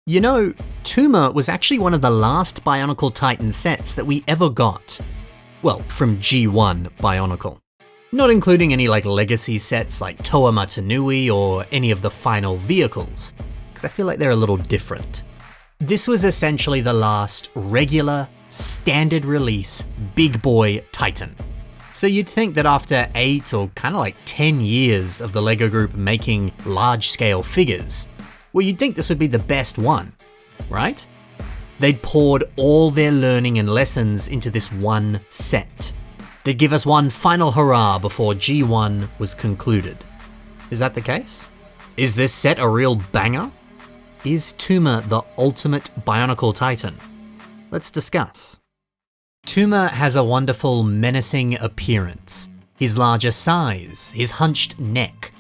You know, Tuma was actually one of the last Bionicle Titan sets that we ever got. Well, from G1 Bionicle. Not including any legacy sets like Toa Matanui or any of the final vehicles, because I feel like they're a little different. This was essentially the last regular, standard release, big boy Titan. So you'd think that after 8 or 10 years of the LEGO Group making large-scale figures, well, you'd think this would be the best one, right? They'd poured all their learning and lessons into this one set. They'd give us one final hurrah before G1 was concluded. Is that the case? Is this set a real banger? Is Tuma the ultimate Bionicle Titan? Let's discuss. Tuma has a wonderful, menacing appearance. His larger size, his hunched neck.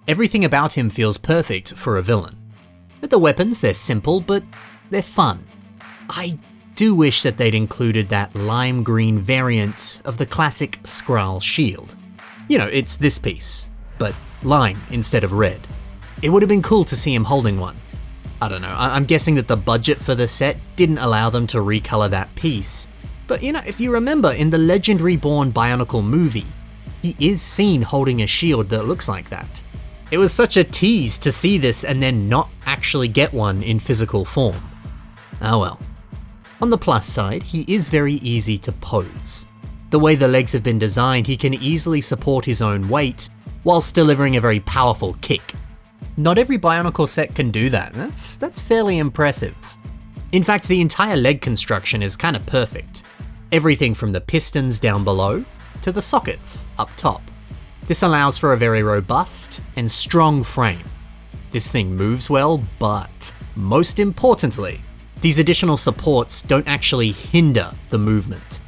Everything about him feels perfect for a villain. But the weapons, they're simple, but they're fun. I do wish that they'd included that lime green variant of the classic Skrull shield. You know, it's this piece, but lime instead of red. It would have been cool to see him holding one. I don't know, I'm guessing that the budget for the set didn't allow them to recolor that piece. But you know, if you remember in the Legend Reborn Bionicle movie, he is seen holding a shield that looks like that. It was such a tease to see this and then not actually get one in physical form. Oh well. On the plus side, he is very easy to pose. The way the legs have been designed, he can easily support his own weight whilst delivering a very powerful kick. Not every Bionicle set can do that. That's fairly impressive. In fact, the entire leg construction is kind of perfect. Everything from the pistons down below to the sockets up top. This allows for a very robust and strong frame. This thing moves well, but most importantly, these additional supports don't actually hinder the movement.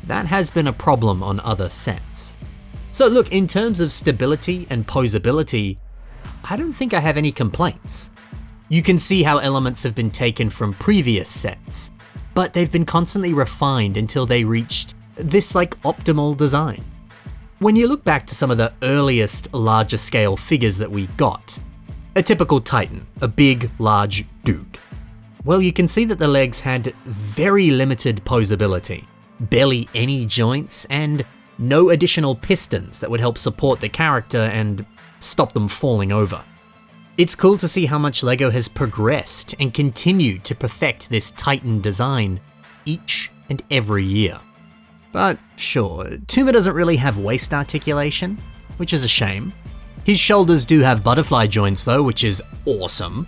That has been a problem on other sets. So look, in terms of stability and poseability, I don't think I have any complaints. You can see how elements have been taken from previous sets, but they've been constantly refined until they reached this optimal design. When you look back to some of the earliest larger scale figures that we got, a typical Titan, a big, large dude. Well, you can see that the legs had very limited poseability, barely any joints, and no additional pistons that would help support the character and stop them falling over. It's cool to see how much LEGO has progressed and continued to perfect this Titan design each and every year. But sure, Tuma doesn't really have waist articulation, which is a shame. His shoulders do have butterfly joints though, which is awesome.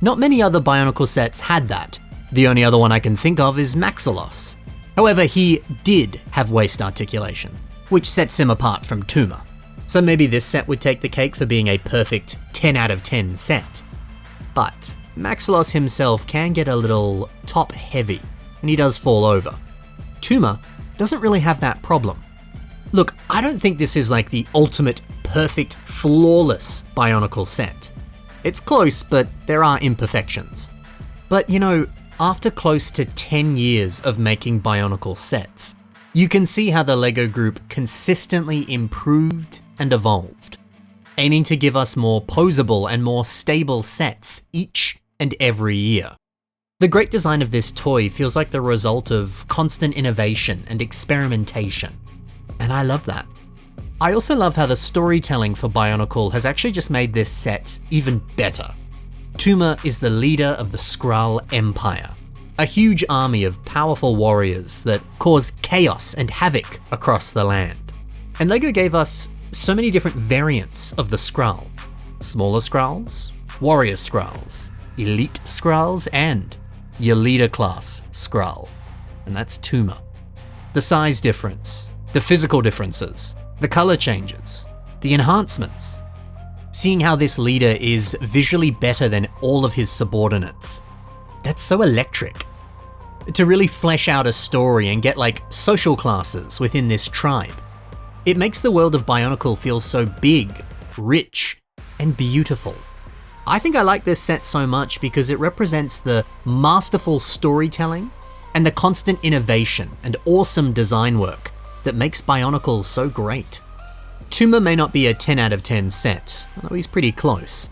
Not many other Bionicle sets had that. The only other one I can think of is Maxilos. However, he did have waist articulation, which sets him apart from Tuma. So maybe this set would take the cake for being a perfect 10 out of 10 set. But Maxilos himself can get a little top heavy, and he does fall over. Tuma doesn't really have that problem. Look, I don't think this is the ultimate, perfect, flawless Bionicle set. It's close, but there are imperfections. But you know, after close to 10 years of making Bionicle sets, you can see how the LEGO Group consistently improved and evolved, aiming to give us more posable and more stable sets each and every year. The great design of this toy feels like the result of constant innovation and experimentation, and I love that. I also love how the storytelling for Bionicle has actually just made this set even better. Tuma is the leader of the Skrull Empire, a huge army of powerful warriors that cause chaos and havoc across the land. And LEGO gave us so many different variants of the Skrull. Smaller Skrulls, warrior Skrulls, elite Skrulls, and your leader class Skrull. And that's Tuma. The size difference, the physical differences, the color changes, the enhancements. Seeing how this leader is visually better than all of his subordinates. That's so electric. To really flesh out a story and get social classes within this tribe. It makes the world of Bionicle feel so big, rich, and beautiful. I think I like this set so much because it represents the masterful storytelling and the constant innovation and awesome design work that makes Bionicle so great. Tuma may not be a 10 out of 10 set, although he's pretty close.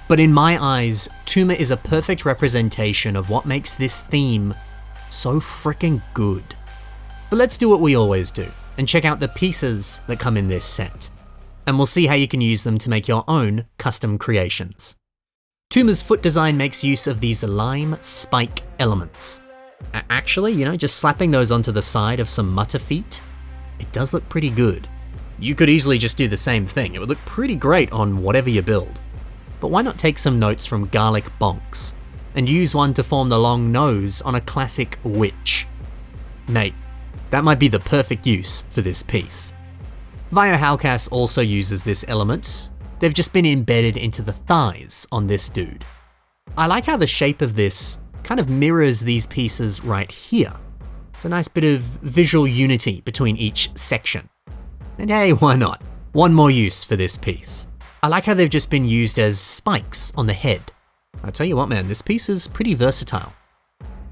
But in my eyes, Tuma is a perfect representation of what makes this theme so freaking good. But let's do what we always do, and check out the pieces that come in this set. And we'll see how you can use them to make your own custom creations. Tuma's foot design makes use of these lime spike elements. Actually, just slapping those onto the side of some mutter feet, it does look pretty good. You could easily just do the same thing. It would look pretty great on whatever you build. But why not take some notes from Garlic Bonks and use one to form the long nose on a classic witch? Mate, that might be the perfect use for this piece. Vio Halcas also uses this element. They've just been embedded into the thighs on this dude. I like how the shape of this kind of mirrors these pieces right here. It's a nice bit of visual unity between each section. And hey, why not? One more use for this piece. I like how they've just been used as spikes on the head. I tell you what, man, this piece is pretty versatile.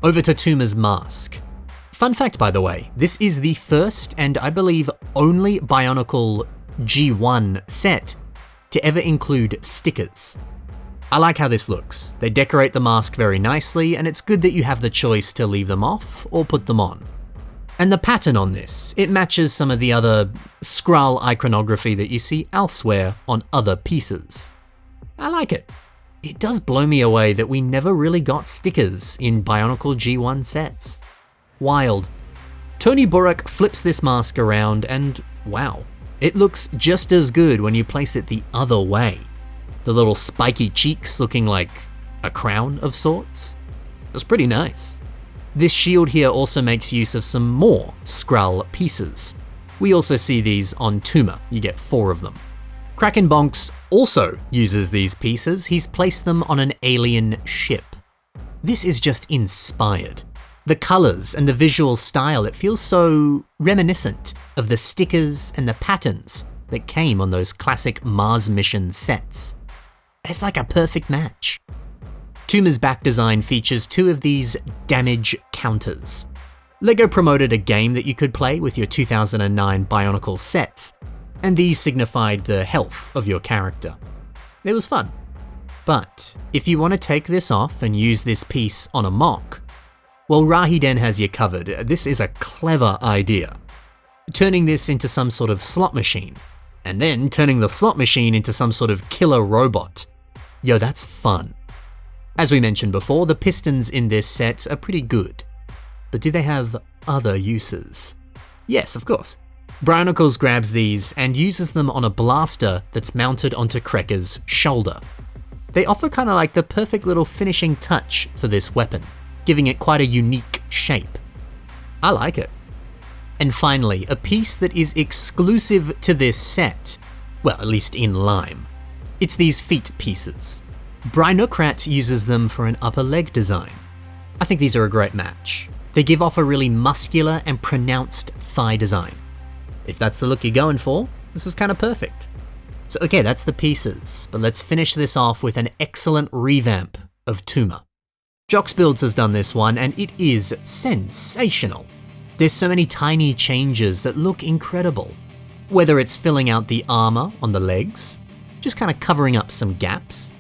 Over to Tuma's mask. Fun fact, by the way, this is the first and I believe only Bionicle G1 set to ever include stickers. I like how this looks. They decorate the mask very nicely, and it's good that you have the choice to leave them off or put them on. And the pattern on this, it matches some of the other Skrull iconography that you see elsewhere on other pieces. I like it. It does blow me away that we never really got stickers in Bionicle G1 sets. Wild. Tony Burek flips this mask around and wow, it looks just as good when you place it the other way. The little spiky cheeks looking like a crown of sorts. It's pretty nice. This shield here also makes use of some more Skrull pieces. We also see these on Tuma, you get 4 of them. Kraken Bonks also uses these pieces, he's placed them on an alien ship. This is just inspired. The colors and the visual style, it feels so reminiscent of the stickers and the patterns that came on those classic Mars mission sets. It's like a perfect match. Tuma's back design features 2 of these damage counters. LEGO promoted a game that you could play with your 2009 Bionicle sets, and these signified the health of your character. It was fun. But if you want to take this off and use this piece on a mock, well, Rahiden has you covered. This is a clever idea. Turning this into some sort of slot machine, and then turning the slot machine into some sort of killer robot. Yo, that's fun. As we mentioned before, the pistons in this set are pretty good. But do they have other uses? Yes, of course. Bionicles grabs these and uses them on a blaster that's mounted onto Krekker's shoulder. They offer kind of like the perfect little finishing touch for this weapon, giving it quite a unique shape. I like it. And finally, a piece that is exclusive to this set, well, at least in Lime. It's these feet pieces. Brynocrat uses them for an upper leg design. I think these are a great match. They give off a really muscular and pronounced thigh design. If that's the look you're going for, this is kind of perfect. So okay, that's the pieces, but let's finish this off with an excellent revamp of Tuma. Jox Builds has done this one, and it is sensational. There's so many tiny changes that look incredible. Whether it's filling out the armor on the legs, just kind of covering up some gaps,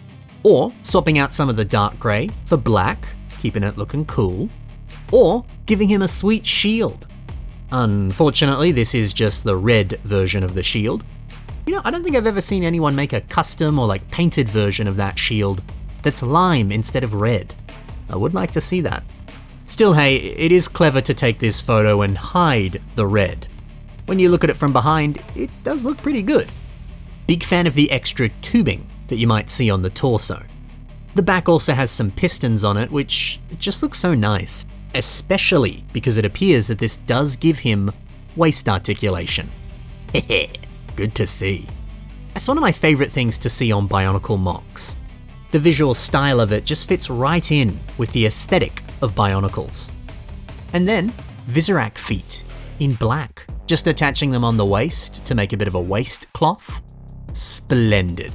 or swapping out some of the dark grey for black, keeping it looking cool, or giving him a sweet shield. Unfortunately, this is just the red version of the shield. I don't think I've ever seen anyone make a custom or like painted version of that shield that's lime instead of red. I would like to see that. Still, hey, it is clever to take this photo and hide the red. When you look at it from behind, it does look pretty good. Big fan of the extra tubing that you might see on the torso. The back also has some pistons on it, which just looks so nice, especially because it appears that this does give him waist articulation. Good to see. That's one of my favorite things to see on Bionicle mocks. The visual style of it just fits right in with the aesthetic of Bionicles. And then, Visorak feet in black, just attaching them on the waist to make a bit of a waist cloth. Splendid.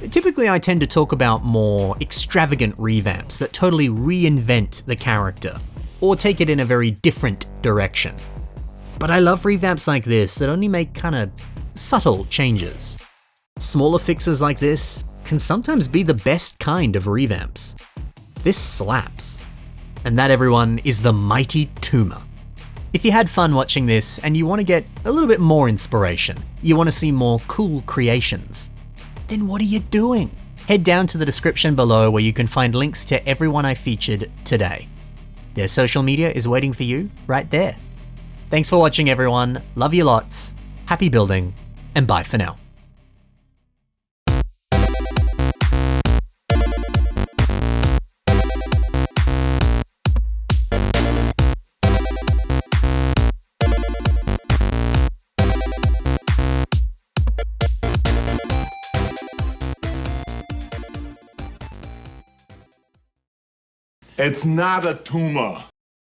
Typically I tend to talk about more extravagant revamps that totally reinvent the character, or take it in a very different direction. But I love revamps like this that only make kind of subtle changes. Smaller fixes like this, can sometimes be the best kind of revamps. This slaps. And that, everyone, is the mighty Tuma. If you had fun watching this and you want to get a little bit more inspiration, you want to see more cool creations, then what are you doing? Head down to the description below where you can find links to everyone I featured today. Their social media is waiting for you right there. Thanks for watching, everyone. Love you lots. Happy building, and bye for now. It's not a tumor.